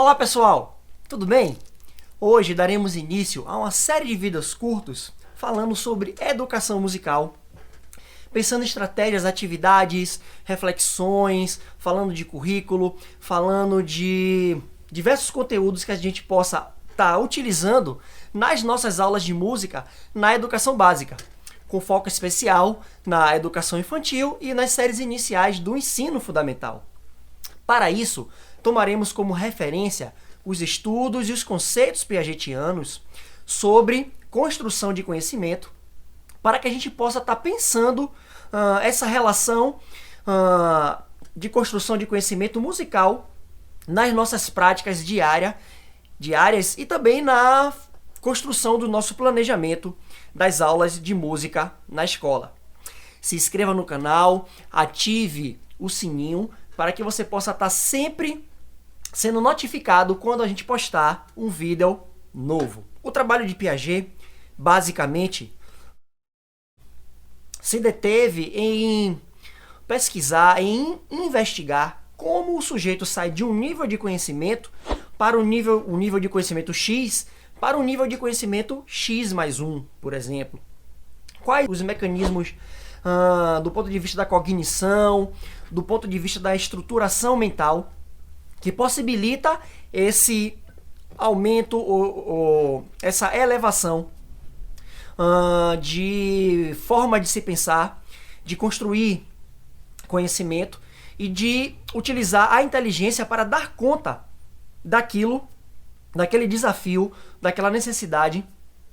Olá pessoal, tudo bem? Hoje daremos início a uma série de vídeos curtos falando sobre educação musical, pensando em estratégias, atividades, reflexões, falando de currículo, falando de diversos conteúdos que a gente possa estar utilizando nas nossas aulas de música na educação básica, com foco especial na educação infantil e nas séries iniciais do ensino fundamental. Para isso, tomaremos como referência os estudos e os conceitos piagetianos sobre construção de conhecimento, para que a gente possa estar pensando essa relação de construção de conhecimento musical nas nossas práticas diárias e também na construção do nosso planejamento das aulas de música na escola. Se inscreva no canal, ative o sininho para que você possa estar sempre sendo notificado quando a gente postar um vídeo novo. O trabalho de Piaget, basicamente, se deteve em pesquisar, em investigar como o sujeito sai de um nível de conhecimento para o nível de conhecimento X para o nível de conhecimento X mais 1, por exemplo. Quais os mecanismos do ponto de vista da cognição, do ponto de vista da estruturação mental, que possibilita esse aumento ou essa elevação de forma de se pensar, de construir conhecimento e de utilizar a inteligência para dar conta daquele desafio, daquela necessidade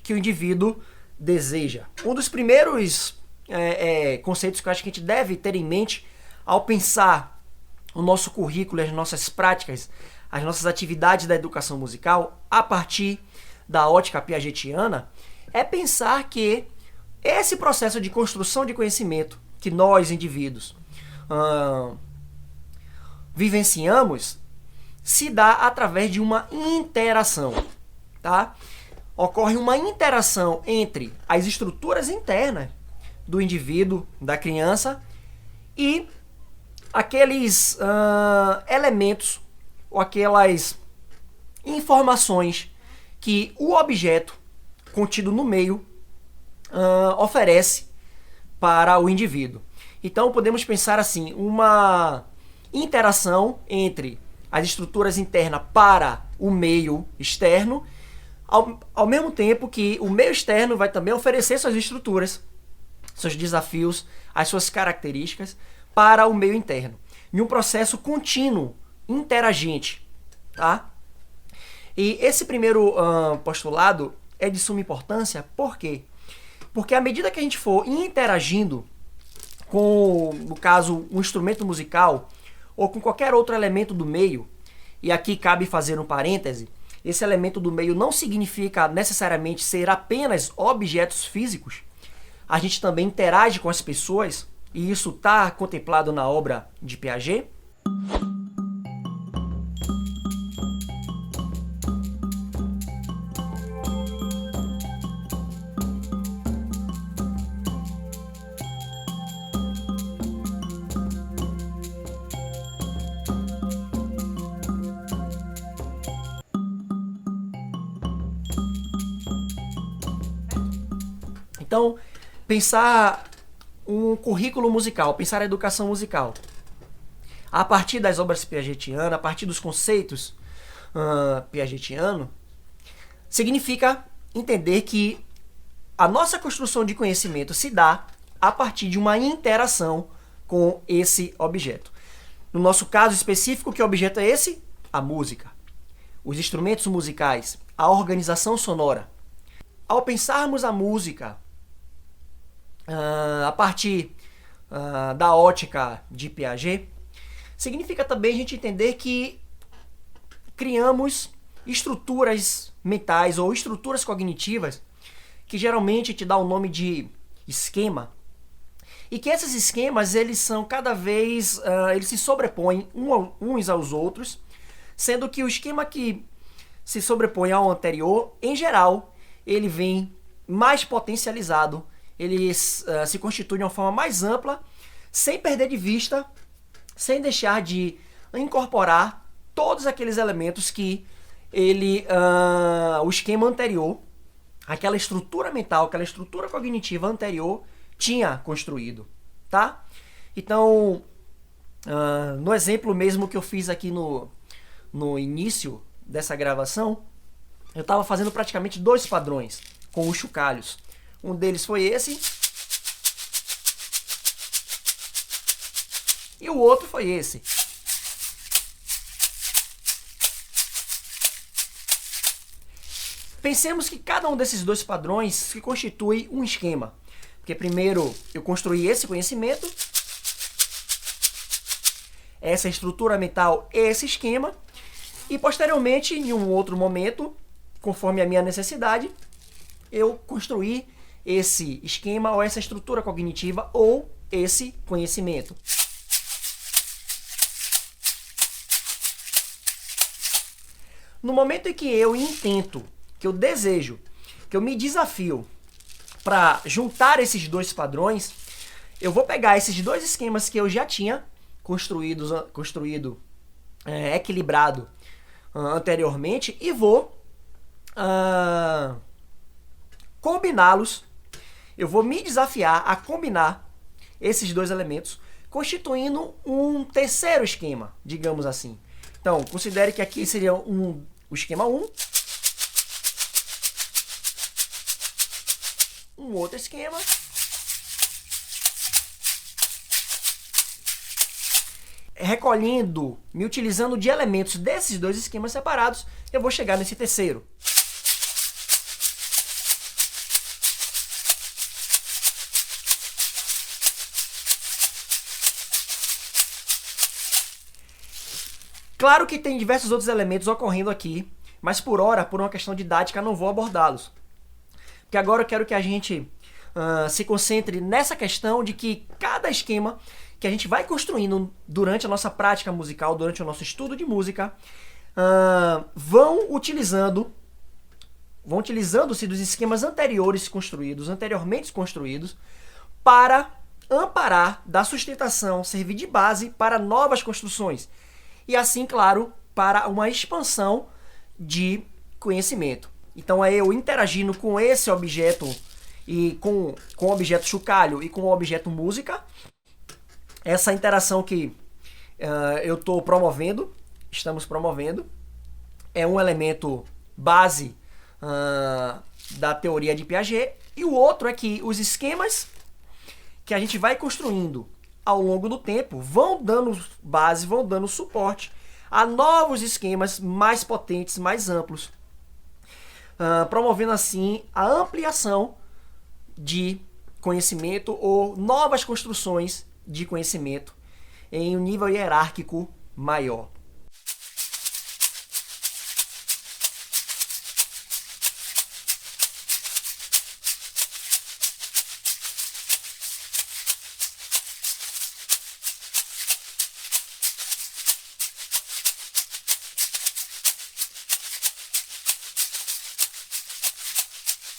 que o indivíduo deseja. Um dos primeiros conceitos que eu acho que a gente deve ter em mente ao pensar o nosso currículo, as nossas práticas, as nossas atividades da educação musical a partir da ótica piagetiana, é pensar que esse processo de construção de conhecimento que nós, indivíduos, vivenciamos, se dá através de uma interação, tá? Ocorre uma interação entre as estruturas internas do indivíduo, da criança, e aqueles elementos ou aquelas informações que o objeto contido no meio oferece para o indivíduo. Então podemos pensar assim, uma interação entre as estruturas internas para o meio externo, ao mesmo tempo que o meio externo vai também oferecer suas estruturas, seus desafios, as suas características para o meio interno, em um processo contínuo, interagente, tá? E esse primeiro postulado é de suma importância, por quê? Porque à medida que a gente for interagindo com, no caso, um instrumento musical ou com qualquer outro elemento do meio, e aqui cabe fazer um parêntese, esse elemento do meio não significa necessariamente ser apenas objetos físicos, a gente também interage com as pessoas, e isso está contemplado na obra de Piaget. Então, pensar um currículo musical, pensar a educação musical a partir das obras piagetianas, a partir dos conceitos piagetianos, significa entender que a nossa construção de conhecimento se dá a partir de uma interação com esse objeto. No nosso caso específico, que objeto é esse? A música. Os instrumentos musicais, a organização sonora. Ao pensarmos a música a partir da ótica de Piaget, significa também a gente entender que criamos estruturas mentais ou estruturas cognitivas que geralmente te dá o nome de esquema, e que esses esquemas eles são cada vez eles se sobrepõem uns aos outros, sendo que o esquema que se sobrepõe ao anterior, em geral, ele vem mais potencializado, ele se constitui de uma forma mais ampla, sem perder de vista, sem deixar de incorporar todos aqueles elementos que o esquema anterior, aquela estrutura mental, aquela estrutura cognitiva anterior tinha construído, tá? Então, no exemplo mesmo que eu fiz aqui no início dessa gravação, eu estava fazendo praticamente 2 padrões com os chocalhos. Um deles foi esse, e o outro foi esse. Pensemos que cada um desses 2 padrões se constitui um esquema. Porque primeiro eu construí esse conhecimento, essa estrutura mental, esse esquema, e posteriormente, em um outro momento, conforme a minha necessidade, eu construí esse esquema ou essa estrutura cognitiva ou esse conhecimento. No momento em que eu intento, que eu desejo, que eu me desafio para juntar esses 2 padrões, eu vou pegar esses 2 esquemas que eu já tinha equilibrado anteriormente e vou combiná-los. Eu vou me desafiar a combinar esses 2 elementos, constituindo um terceiro esquema, digamos assim. Então, considere que aqui seria o esquema 1, um outro esquema, recolhendo, me utilizando de elementos desses 2 esquemas separados, eu vou chegar nesse terceiro. Claro que tem diversos outros elementos ocorrendo aqui, mas por hora, por uma questão didática, não vou abordá-los. Porque agora eu quero que a gente se concentre nessa questão de que cada esquema que a gente vai construindo durante a nossa prática musical, durante o nosso estudo de música, vão utilizando-se dos esquemas anteriormente construídos, para amparar, dar sustentação, servir de base para novas construções. E assim, claro, para uma expansão de conhecimento. Então é eu interagindo com esse objeto, e com o objeto chocalho e com o objeto música, essa interação que estamos promovendo, é um elemento base da teoria de Piaget, e o outro é que os esquemas que a gente vai construindo ao longo do tempo vão dando base, vão dando suporte a novos esquemas mais potentes, mais amplos, promovendo assim a ampliação de conhecimento ou novas construções de conhecimento em um nível hierárquico maior.